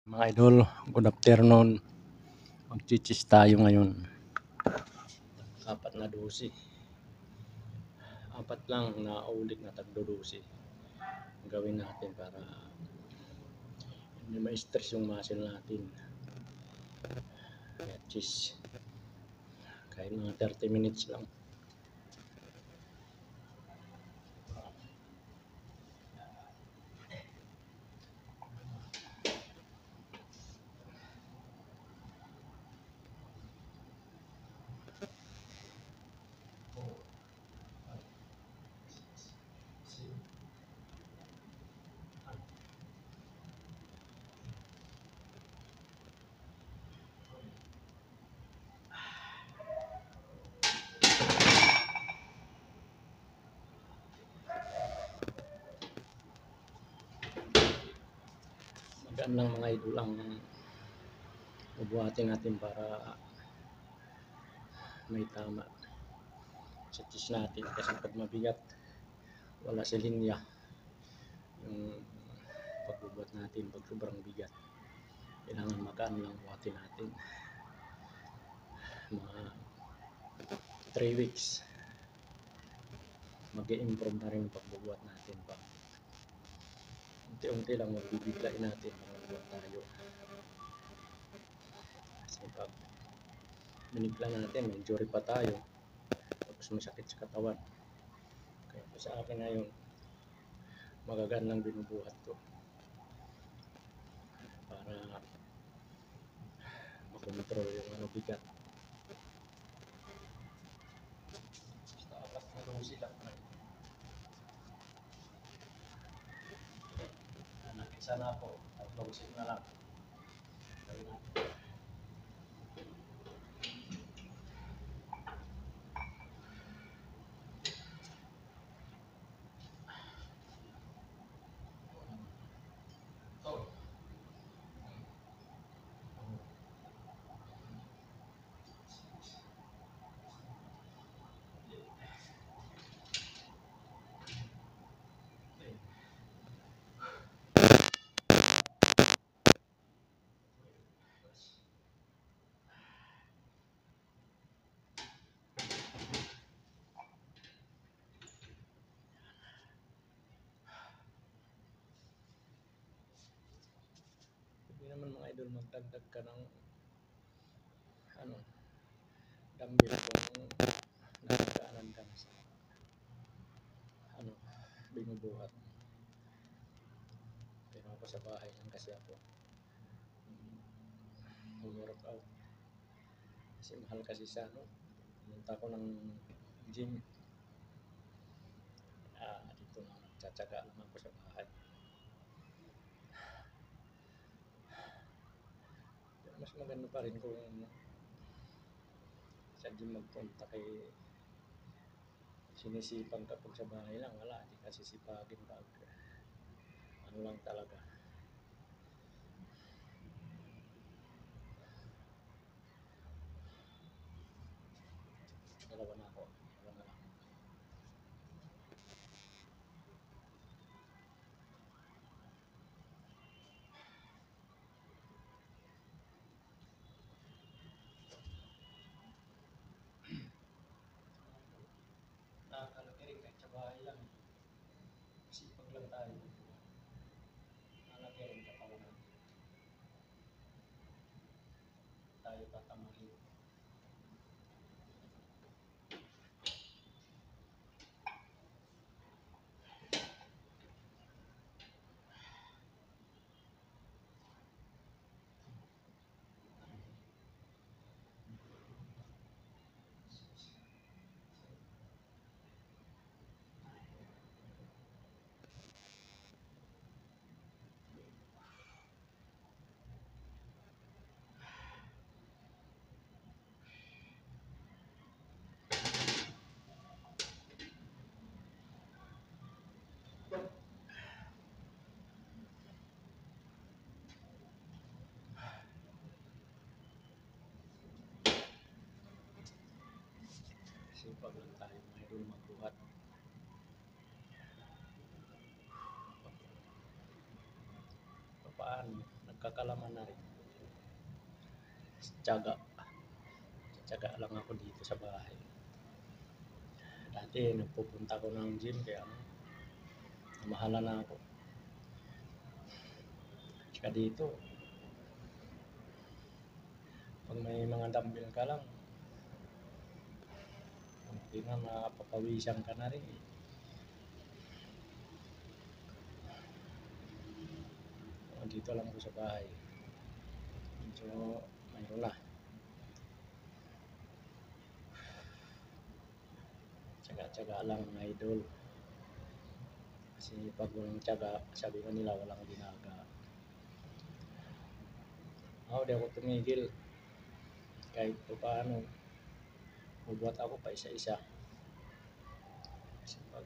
Mga idol, good afternoon. Magchichis tayo ngayon. Apat na dosi. Apat lang na ulit na tagdo-dosi. Gawin natin para hindi ma-stress yung muscle natin. Kaya cheese. Kahit mga 30 minutes lang. Magaan lang mga idol ang bubuhatin natin para may tama sa cheese natin. Kasi pag mabigat, wala si linya yung pagbubuhat natin. Pag sobrang bigat, kailangan magaan lang buhatin natin. Mga 3 weeks mag-i-improve na rin yung pagbubuhat natin pa. Unti-unti lang magbibiglain natin magbubuhat tayo. Kasi pag binigla natin, may injury pa tayo. Tapos masakit sa katawan. Kaya po sa akin ngayon, magagaan lang binubuhat ko. Para makontrol yung bigat. Basta apat na dosi lang. Nakita na po, tatlong sit na lang. Hindi naman mga idol magdagdag ka ng dumbbell kung nakakaanan ka sa binubuhat. Pero ako sa bahay lang kasi ako workout. Kasi mahal kasi sa pumunta ko ng gym. Dito na nagtsatsaga lang ako sa bahay. Mas maganda pa rin kung sa gym magpunta kay sinisipag kapag sa bahay lang, wala, di ka sisipagin pag lang talaga. Dalawa na ako, dalawa na lang. Nakakalaki rin kahit sa bahay lang. Sipag lang tayo. Nalaki rin katawan natin. Tayo tatamahin. Sipag lang tayo mga idol magbuhat. Paano? nagkakalaman na rin. Tiyaga lang ako dito sa bahay. Dati nagpupunta ko ng gym kaya namahala na ako. Tsaka dito, pag may mga dumbbell ka lang, hindi na mapapawisan ka na rin. Dito lang ko sa bahay. Medyo mayroon na. Tsaga-tsaga lang mga idol. Kasi pag walang tsaga, sabi ko nila walang ginaga. Di ako tumigil. Kahit paano, bubuhat ako pa isa-isa. Kasi pag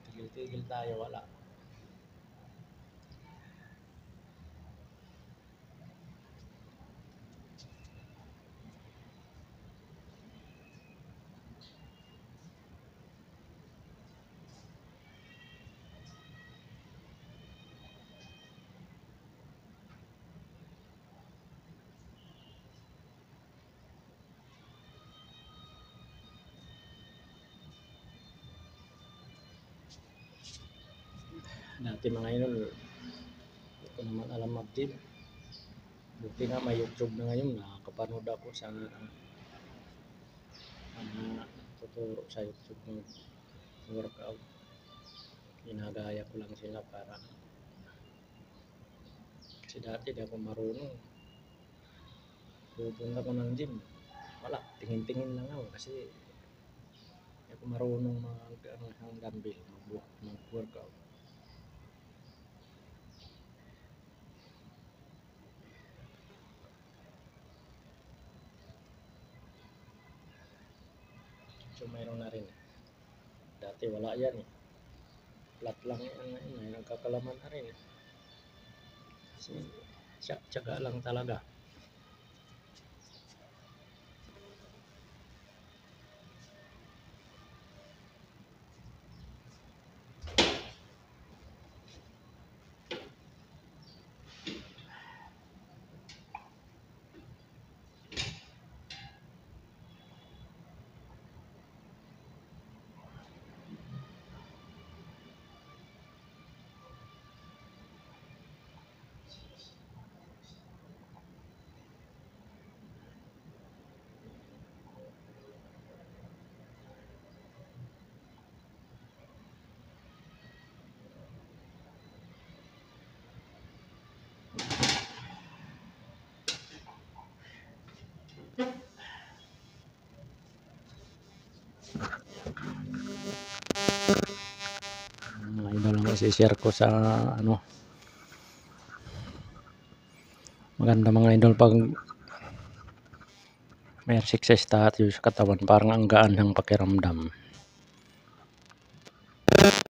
tigil-tigil tayo, wala. Dati mga idol, hindi ko naman alam mag-gym. Buti nga may YouTube na ngayon, nakakapanood ako sa tuturo sa YouTube ng workout. Ginagaya ko lang sila para kasi dati di ako marunong. Pupunta ko ng gym, wala, tingin-tingin lang ako kasi di ako marunong ng dumbbell, mag-workout. So mayroon na rin. Dati wala yan eh. Flat lang yan, nagkakalaman na rin eh. Kasi tsaga lang talaga. Iba lang i-share ko sa maganda mga idol pag may exercise tayo sa katawan, parang ang gaan ng pakiramdam.